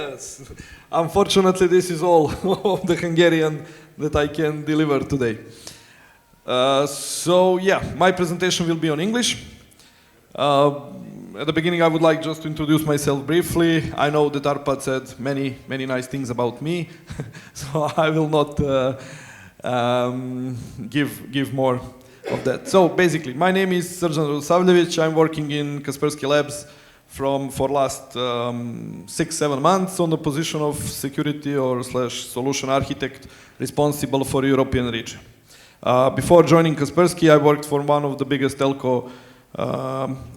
Yes. Unfortunately, this is all of the Hungarian that I can deliver today. My presentation will be on English. At the beginning, I would like just to introduce myself briefly. I know that Arpad said many nice things about me, so I will not give more of that. So basically, my name is Srdjan Radosavljevic. I'm working in Kaspersky Labs for last 6-7 months on the position of security or / solution architect responsible for European region. Before joining Kaspersky, I worked for one of the biggest telco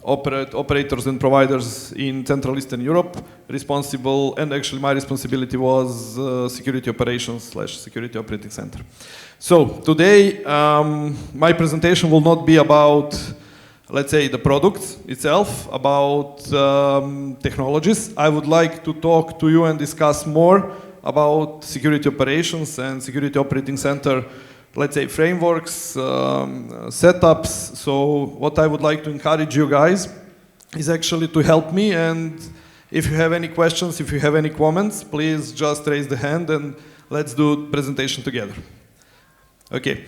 operators and providers in Central Eastern Europe, and actually my responsibility was security operations / security operating center. So today, my presentation will not be about, let's say, the product itself, about technologies. I would like to talk to you and discuss more about security operations and security operating center, let's say, frameworks, setups. So what I would like to encourage you guys is actually to help me, and if you have any questions, if you have any comments, please just raise the hand and let's do presentation together. Okay.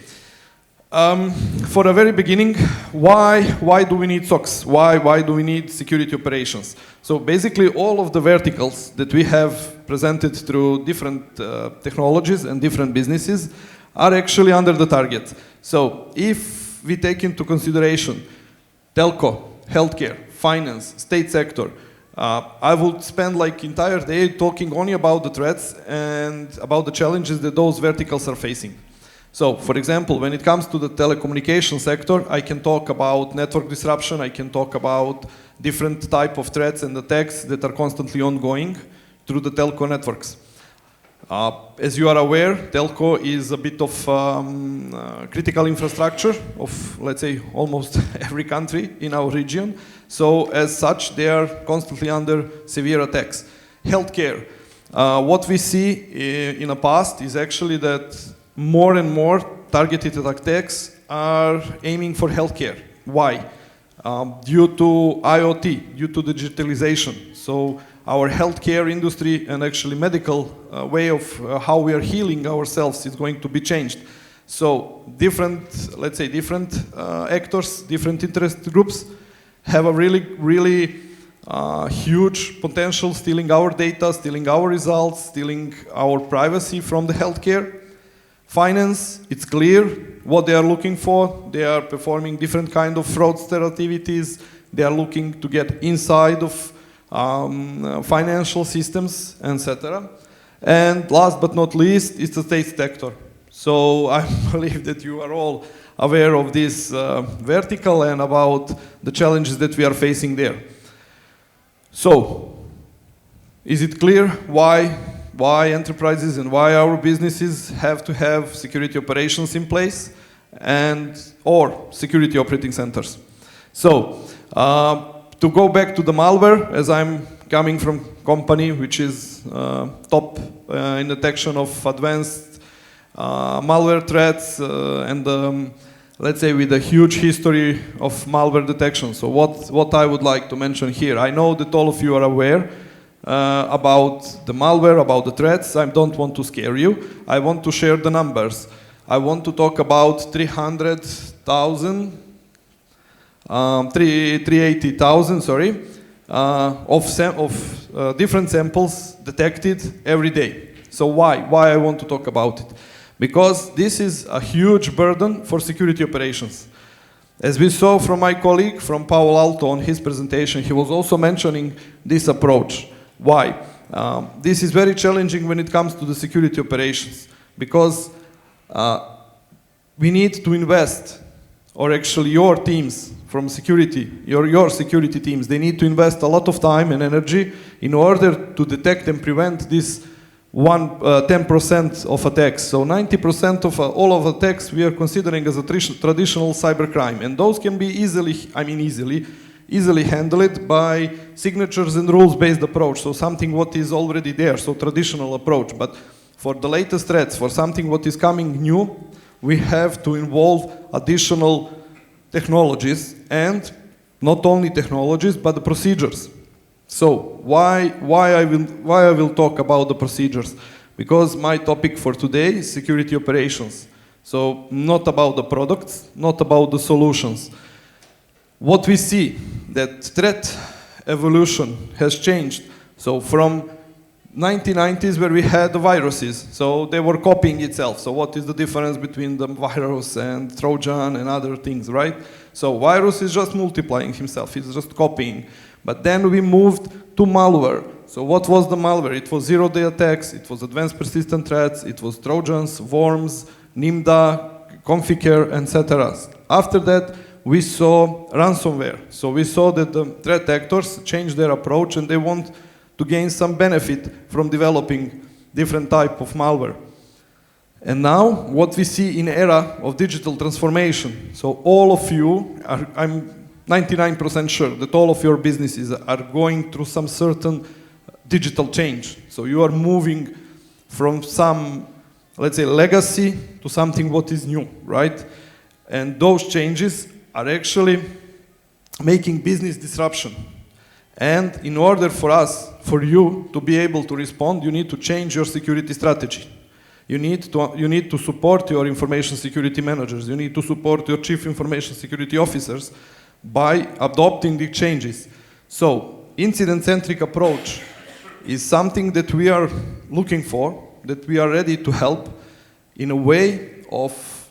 For a very beginning, why do we need SoCs? Why do we need security operations? So basically all of the verticals that we have presented through different technologies and different businesses are actually under the target. So if we take into consideration telco, healthcare, finance, state sector, I would spend like entire day talking only about the threats and about the challenges that those verticals are facing. So, for example, when it comes to the telecommunication sector, I can talk about network disruption, I can talk about different type of threats and attacks that are constantly ongoing through the telco networks. As you are aware, telco is a bit of critical infrastructure of, let's say, almost every country in our region. So, as such, they are constantly under severe attacks. Healthcare. What we see in the past is actually that more and more targeted attacks are aiming for healthcare. Why? Due to IoT, due to digitalization. So our healthcare industry and actually medical way of how we are healing ourselves is going to be changed. So different actors, different interest groups have a really huge potential stealing our data, stealing our results, stealing our privacy from the healthcare. Finance, it's clear what they are looking for. They are performing different kind of fraudster activities. They are looking to get inside of financial systems, etc. And last but not least, it's the state sector. So I believe that you are all aware of this vertical and about the challenges that we are facing there. So, is it clear why enterprises and why our businesses have to have security operations in place or security operating centers? So, to go back to the malware, as I'm coming from a company which is top in detection of advanced malware threats let's say with a huge history of malware detection. So what I would like to mention here, I know that all of you are aware about the malware, about the threats. I don't want to scare you. I want to share the numbers. I want to talk about 380,000, of different samples detected every day. So why I want to talk about it? Because this is a huge burden for security operations. As we saw from my colleague from Palo Alto on his presentation, he was also mentioning this approach. Why? This is very challenging when it comes to the security operations, because we need to invest, or actually your teams from security, your security teams, they need to invest a lot of time and energy in order to detect and prevent this 10% of attacks. So 90% of all of attacks we are considering as a traditional cybercrime, and those can be easily handled by signatures and rules-based approach. So something what is already there, so traditional approach. But for the latest threats, for something what is coming new, we have to involve additional technologies, and not only technologies, but the procedures. So why I will talk about the procedures? Because my topic for today is security operations. So not about the products, not about the solutions. What we see, that threat evolution has changed. So from 1990s where we had the viruses, so they were copying itself. So what is the difference between the virus and Trojan and other things, right? So virus is just multiplying himself, it's just copying. But then we moved to malware. So what was the malware? It was zero-day attacks, it was advanced persistent threats, it was Trojans, worms, NIMDA, Configure, etc. After that, we saw ransomware. So we saw that the threat actors changed their approach and they want to gain some benefit from developing different type of malware. And now, what we see in era of digital transformation, so all of you, I'm 99% sure that all of your businesses are going through some certain digital change. So you are moving from some, let's say, legacy to something what is new, right? And those changes are actually making business disruption. And in order for us, for you to be able to respond, you need to change your security strategy. You need to support your information security managers. You need to support your chief information security officers by adopting the changes. So, incident-centric approach is something that we are looking for, that we are ready to help in a way of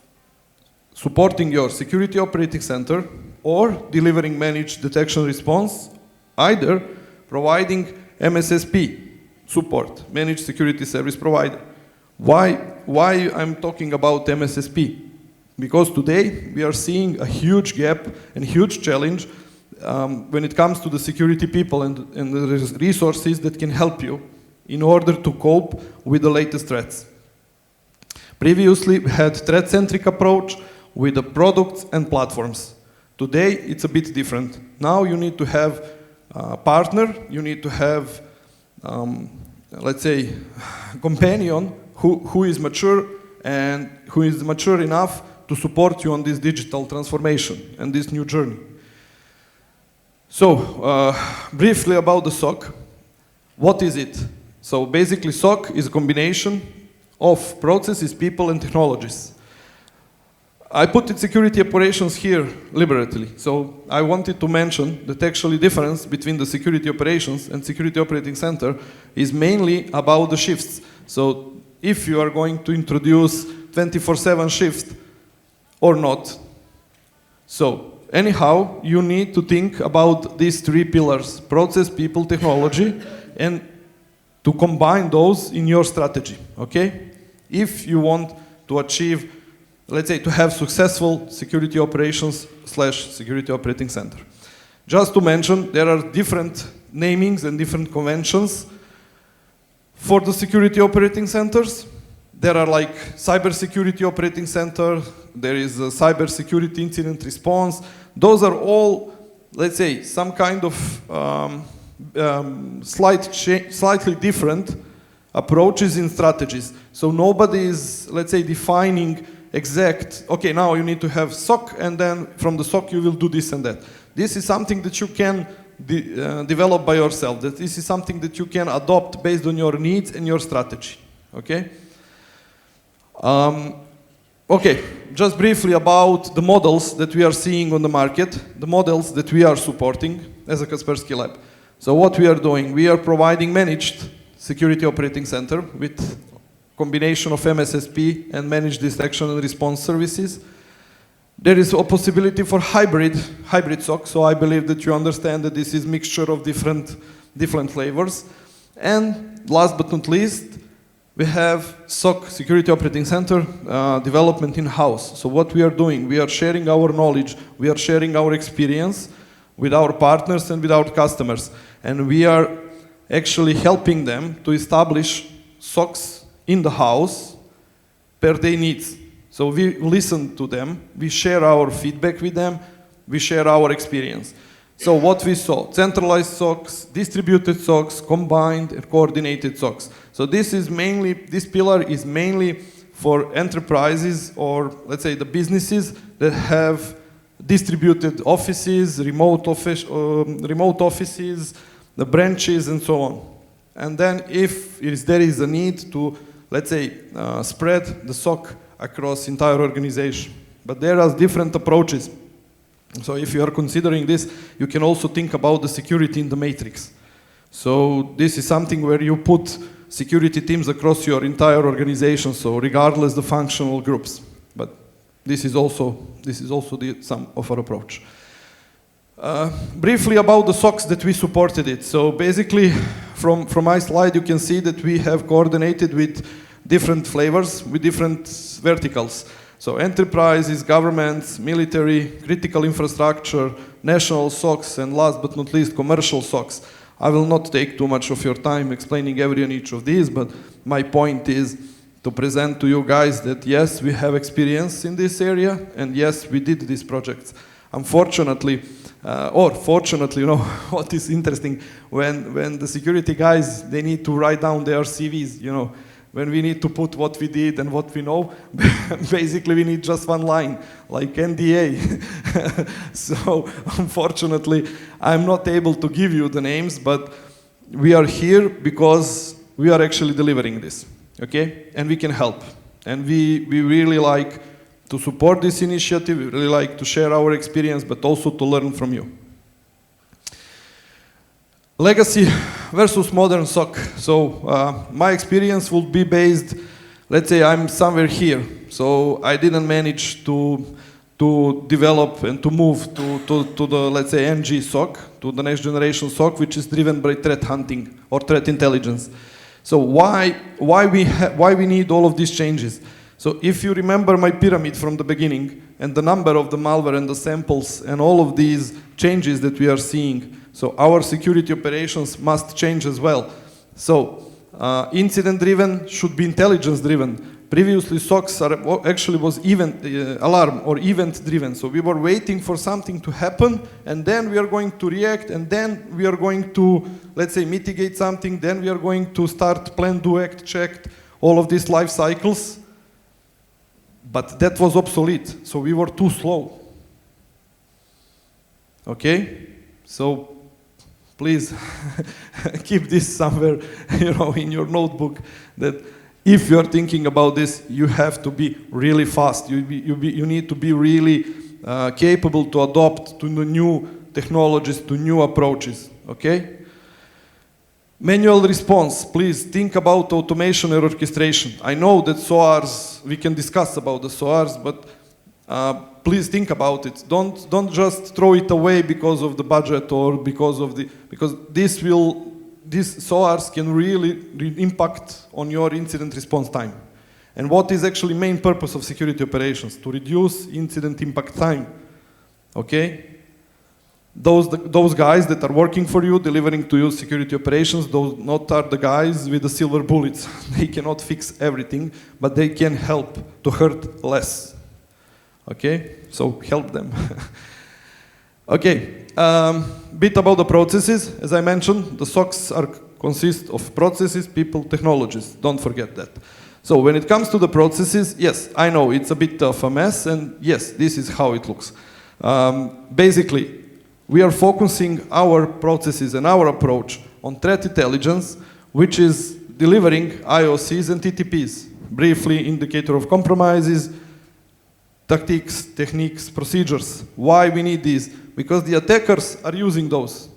supporting your security operating center or delivering managed detection response, either providing MSSP support, managed security service provider. Why I'm talking about MSSP? Because today we are seeing a huge gap and huge challenge when it comes to the security people and the resources that can help you in order to cope with the latest threats. Previously, we had threat-centric approach with the products and platforms. Today, it's a bit different. Now you need to have a partner, you need to have, let's say, a companion who is mature and who is mature enough to support you on this digital transformation and this new journey. So, briefly about the SoC. What is it? So basically SoC is a combination of processes, people and technologies. I put it security operations here deliberately. So I wanted to mention that actually difference between the security operations and security operating center is mainly about the shifts. So if you are going to introduce 24/7 shift or not. So anyhow, you need to think about these three pillars: process, people, technology, and to combine those in your strategy, okay? If you want to achieve, let's say, to have successful security operations / security operating center. Just to mention, there are different namings and different conventions for the security operating centers. There are like cybersecurity operating center, there is a cybersecurity incident response. Those are all, let's say, some kind of slightly different approaches in strategies. So nobody is, let's say, defining exact, okay, now you need to have SoC, and then from the SoC you will do this and that. This is something that you can develop by yourself. That this is something that you can adopt based on your needs and your strategy, okay? Okay, just briefly about the models that we are seeing on the market, the models that we are supporting as a Kaspersky Lab. So what we are doing, we are providing managed security operating center with combination of MSSP and managed detection and response services. There is a possibility for hybrid SoC, so I believe that you understand that this is mixture of different flavors. And last but not least, we have SoC, Security Operating Center, development in-house. So what we are doing, we are sharing our knowledge, we are sharing our experience with our partners and with our customers. And we are actually helping them to establish SoCs in the house per their needs. So we listen to them, we share our feedback with them, we share our experience. So what we saw, centralized SoCs, distributed SoCs, combined and coordinated SoCs. So this pillar is mainly for enterprises or, let's say, the businesses that have distributed offices, remote offices, the branches, and so on. And then if there is a need to, let's say, spread the SoC across entire organization. But there are different approaches. So if you are considering this, you can also think about the security in the matrix. So this is something where you put security teams across your entire organization, so regardless the functional groups. But this is also some of our approach. Briefly about the SoCs that we supported it. So basically, from my slide, you can see that we have coordinated with different flavors, with different verticals. So enterprises, governments, military, critical infrastructure, national SoCs, and last but not least, commercial SoCs. I will not take too much of your time explaining every and each of these, but my point is to present to you guys that yes, we have experience in this area, and yes, we did these projects. Unfortunately, or fortunately, you know, what is interesting, when the security guys, they need to write down their CVs, you know, when we need to put what we did and what we know, basically we need just one line, like NDA. So unfortunately, I'm not able to give you the names, but we are here because we are actually delivering this, okay? And we can help. And we really like to support this initiative, we really like to share our experience, but also to learn from you. Legacy versus modern SoC. So my experience will be based, let's say I'm somewhere here. So I didn't manage to develop and to move to the, let's say, NG SoC, to the next generation SoC, which is driven by threat hunting or threat intelligence. So why we need all of these changes? So if you remember my pyramid from the beginning and the number of the malware and the samples and all of these changes that we are seeing, so our security operations must change as well. So incident-driven should be intelligence-driven. Previously, SoCs actually was alarm or event-driven. So we were waiting for something to happen, and then we are going to react, and then we are going to, let's say, mitigate something. Then we are going to start plan, do, act, check, all of these life cycles. But that was obsolete. So we were too slow. Okay? So please keep this somewhere, you know, in your notebook, that if you are thinking about this, you have to be really fast. You need to be really capable to adopt to the new technologies, to new approaches, okay? Manual response, please think about automation and orchestration. I know that SOARs, we can discuss about the SOARs, but please think about it. Don't just throw it away because of the budget or because these SOARs can really impact on your incident response time. And what is actually main purpose of security operations? To reduce incident impact time. Okay? Those guys that are working for you, delivering to you security operations, those not are the guys with the silver bullets. They cannot fix everything, but they can help to hurt less. Okay, so help them. Okay, bit about the processes. As I mentioned, the SOCs consist of processes, people, technologies. Don't forget that. So when it comes to the processes, yes, I know it's a bit of a mess, and yes, this is how it looks. Basically, we are focusing our processes and our approach on threat intelligence, which is delivering IOCs and TTPs. Briefly, indicator of compromises, tactics, techniques, procedures. Why we need these? Because the attackers are using those.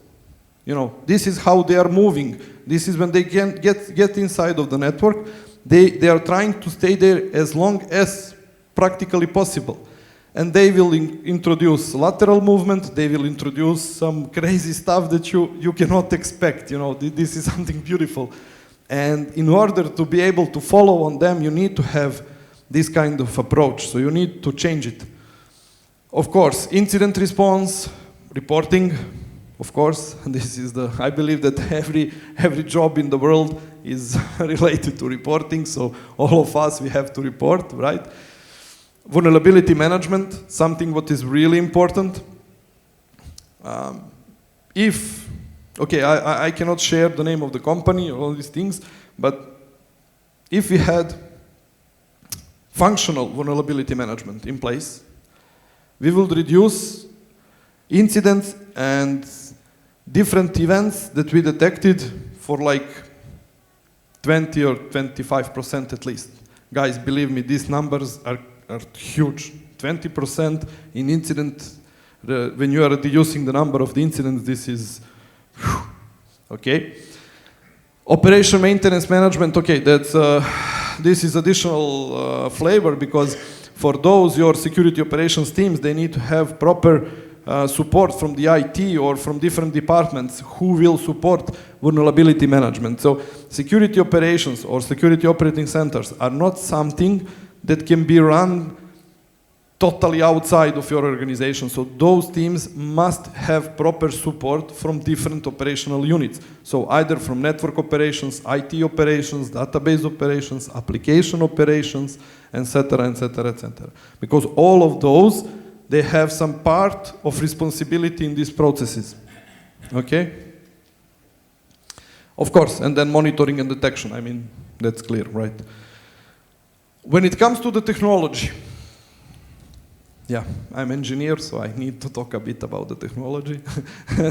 You know, this is how they are moving. This is when they can get inside of the network. They are trying to stay there as long as practically possible. And they will introduce lateral movement, they will introduce some crazy stuff that you cannot expect. You know, this is something beautiful. And in order to be able to follow on them, you need to have this kind of approach. So you need to change it. Of course, incident response, reporting, of course. And this is I believe that every job in the world is related to reporting. So all of us, we have to report, right? Vulnerability management, something what is really important. I cannot share the name of the company or all these things, but if we had functional vulnerability management in place, we will reduce incidents and different events that we detected for like 20 or 25% at least. Guys, believe me, these numbers are huge. 20% in incident, when you are reducing the number of the incidents, this is, whew, okay. Operation maintenance management, okay, that's, this is additional flavor because for those, your security operations teams, they need to have proper support from the IT or from different departments who will support vulnerability management. So security operations or security operating centers are not something that can be run totally outside of your organization. So those teams must have proper support from different operational units. So either from network operations, IT operations, database operations, application operations, etc., etc., etc. Because all of those, they have some part of responsibility in these processes. Okay? Of course, and then monitoring and detection. I mean, that's clear, right? When it comes to the technology, yeah, I'm an engineer, so I need to talk a bit about the technology,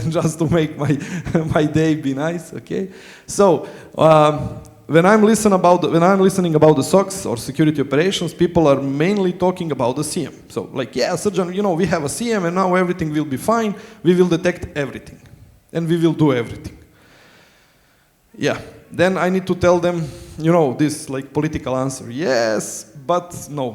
just to make my day be nice. Okay, so when I'm listening about the SoCs or security operations, people are mainly talking about the CM. So, like, yeah, Srdjan, you know, we have a CM, and now everything will be fine. We will detect everything, and we will do everything. Yeah. Then I need to tell them, you know, this like political answer. Yes, but no.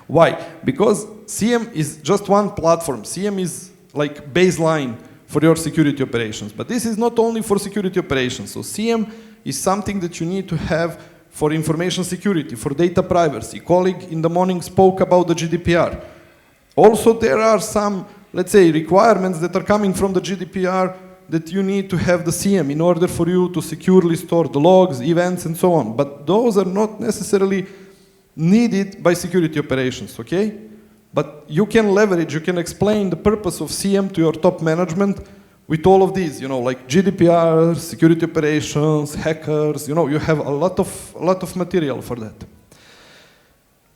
Why? Because CM is just one platform. CM is like baseline for your security operations. But this is not only for security operations. So CM is something that you need to have for information security, for data privacy. A colleague in the morning spoke about the GDPR. Also, there are some, let's say, requirements that are coming from the GDPR that you need to have the CM in order for you to securely store the logs, events, and so on. But those are not necessarily needed by security operations, okay? But you can leverage, you can explain the purpose of CM to your top management with all of these, you know, like GDPR, security operations, hackers, you know, you have a lot of material for that.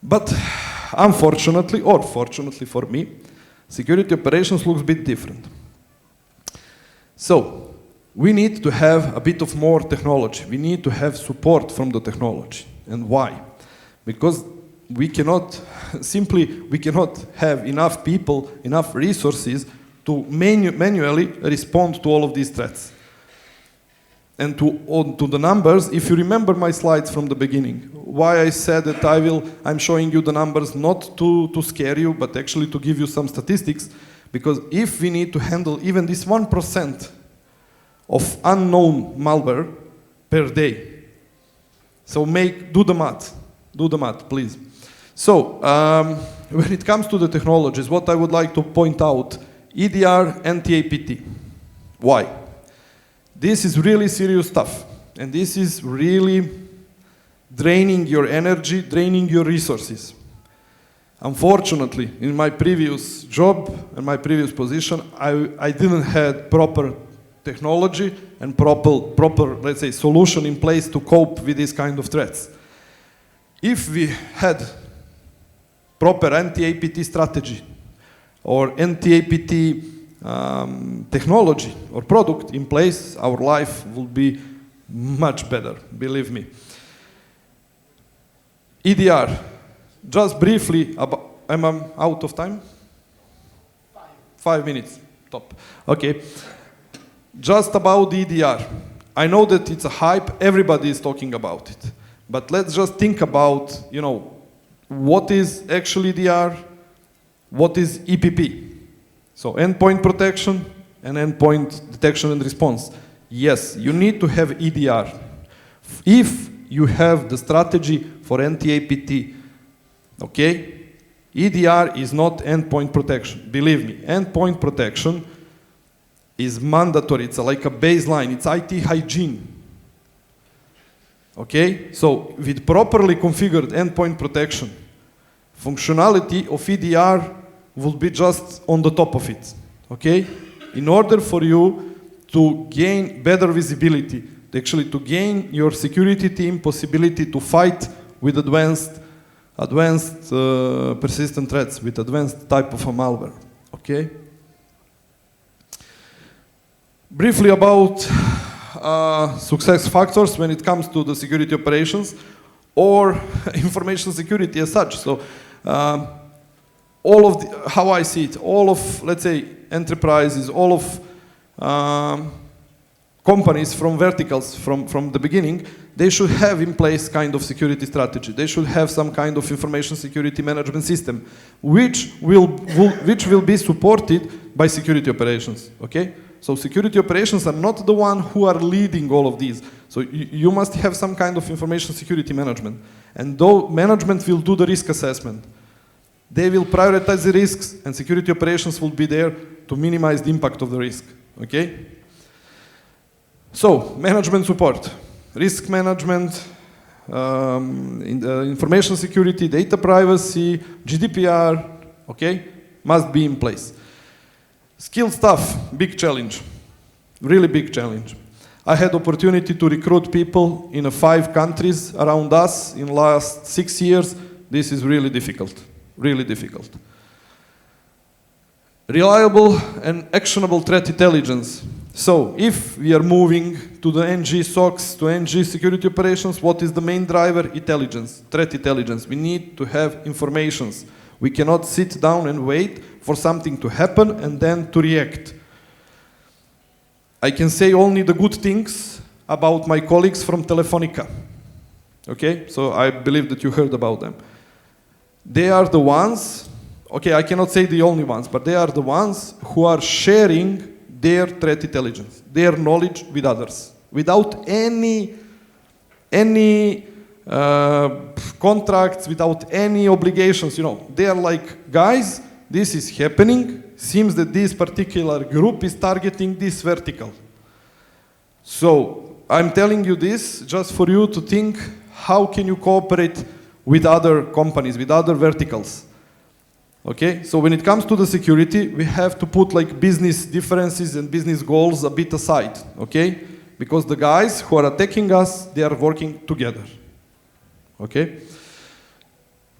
But unfortunately, or fortunately for me, security operations looks a bit different. So, we need to have a bit of more technology. We need to have support from the technology. And why? Because we cannot have enough people, enough resources to manually respond to all of these threats. And to the numbers, if you remember my slides from the beginning, why I said that I'm showing you the numbers not to scare you, but actually to give you some statistics. Because if we need to handle even this 1% of unknown malware per day, so do the math, please. So, when it comes to the technologies, what I would like to point out, EDR, NT-APT. Why? This is really serious stuff, and this is really draining your energy, draining your resources. Unfortunately, in my previous job and my previous position, I didn't have proper technology and proper, let's say, solution in place to cope with these kind of threats. If we had proper anti-APT strategy or anti-APT technology or product in place, our life will be much better, believe me. EDR. Just briefly, am I out of time? 5 minutes, top. Okay. Just about the EDR. I know that it's a hype, everybody is talking about it. But let's just think about, you know, what is actually EDR, what is EPP? So endpoint protection and endpoint detection and response. Yes, you need to have EDR. If you have the strategy for anti-APT, okay? EDR is not endpoint protection. Believe me, endpoint protection is mandatory. It's like a baseline. It's IT hygiene. Okay? So, with properly configured endpoint protection, functionality of EDR will be just on the top of it. Okay? In order for you to gain better visibility, actually to gain your security team possibility to fight with advanced persistent threats, with advanced type of a malware. Okay? Briefly about success factors when it comes to the security operations or information security as such. So all of the, how I see it, all of, let's say, enterprises, all of companies from verticals from the beginning, they should have in place kind of security strategy. They should have some kind of information security management system, which will be supported by security operations, okay? So security operations are not the one who are leading all of these. So you must have some kind of information security management. And though management will do the risk assessment, they will prioritize the risks, and security operations will be there to minimize the impact of the risk, okay? So, management support, risk management, information security, data privacy, GDPR, okay, must be in place. Skilled staff, big challenge, really big challenge. I had opportunity to recruit people in 5 countries around us in last 6 years. This is really difficult, really difficult. Reliable and actionable threat intelligence. So, if we are moving to the NG SoCs, to NG security operations, what is the main driver? Intelligence, threat intelligence. We need to have informations. We cannot sit down and wait for something to happen and then to react. I can say only the good things about my colleagues from Telefonica. Okay, so I believe that you heard about them. They are the ones, okay, I cannot say the only ones, but they are the ones who are sharing their threat intelligence, their knowledge with others, without any contracts, without any obligations, you know. They are like, guys, this is happening, seems that this particular group is targeting this vertical. So, I'm telling you this just for you to think, how can you cooperate with other companies, with other verticals? Okay, so when it comes to the security, we have to put like business differences and business goals a bit aside, okay? Because the guys who are attacking us, they are working together, okay?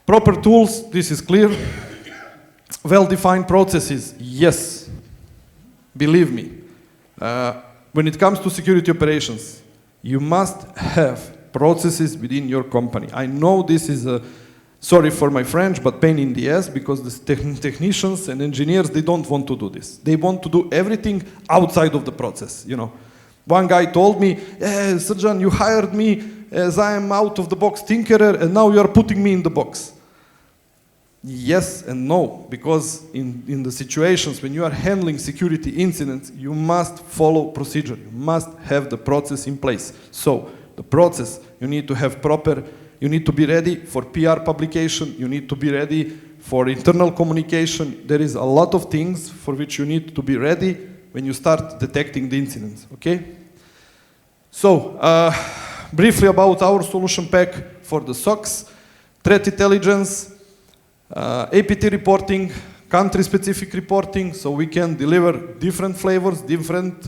Proper tools, this is clear. Well-defined processes, yes, believe me. When it comes to security operations, you must have processes within your company. I know this is a, sorry for my French, but pain in the ass, because the technicians and engineers, they don't want to do this. They want to do everything outside of the process, you know. One guy told me, Srdjan, you hired me as I am out-of-the-box tinkerer, and now you are putting me in the box. Yes and no, because in the situations when you are handling security incidents, you must follow procedure. You must have the process in place. So, the process, you need to have proper. You need to be ready for PR publication. You need to be ready for internal communication. There is a lot of things for which you need to be ready when you start detecting the incidents, okay? So, briefly about our solution pack for the SoCs, threat intelligence, APT reporting, country-specific reporting, so we can deliver different flavors, different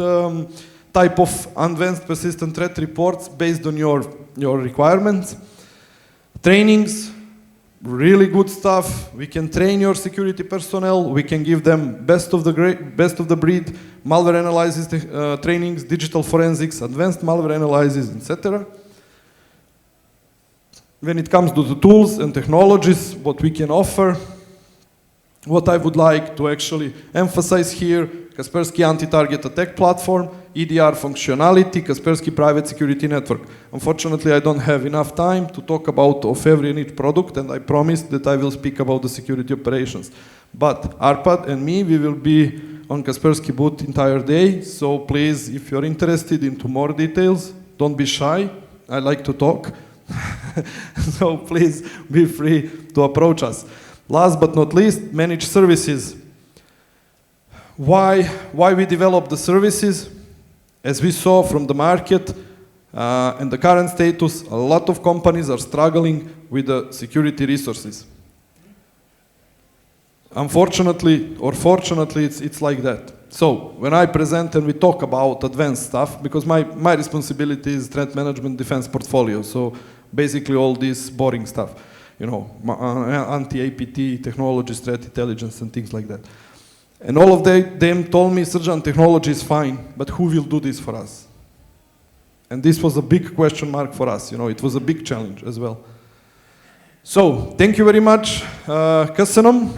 type of advanced persistent threat reports based on your requirements. Trainings, really good stuff. We can train your security personnel. We can give them best of the breed, malware analysis trainings, digital forensics, advanced malware analysis, etc. When it comes to the tools and technologies, what we can offer, what I would like to actually emphasize here, Kaspersky Anti-Target Attack Platform, EDR functionality, Kaspersky Private Security Network. Unfortunately, I don't have enough time to talk about of every and each product, and I promise that I will speak about the security operations. But Arpad and me, we will be on Kaspersky booth entire day, so please, if you're interested into more details, don't be shy. I like to talk. So please be free to approach us. Last but not least, managed services. Why we develop the services? As we saw from the market and the current status, a lot of companies are struggling with the security resources. Unfortunately, or fortunately, it's like that. So, when I present and we talk about advanced stuff, because my responsibility is threat management defense portfolio, so basically all this boring stuff, you know, anti-APT, technologies, threat intelligence, and things like that. And all of them told me, Srdjan, technology is fine, but who will do this for us? And this was a big question mark for us. It was a big challenge as well. So, thank you very much. Köszönöm.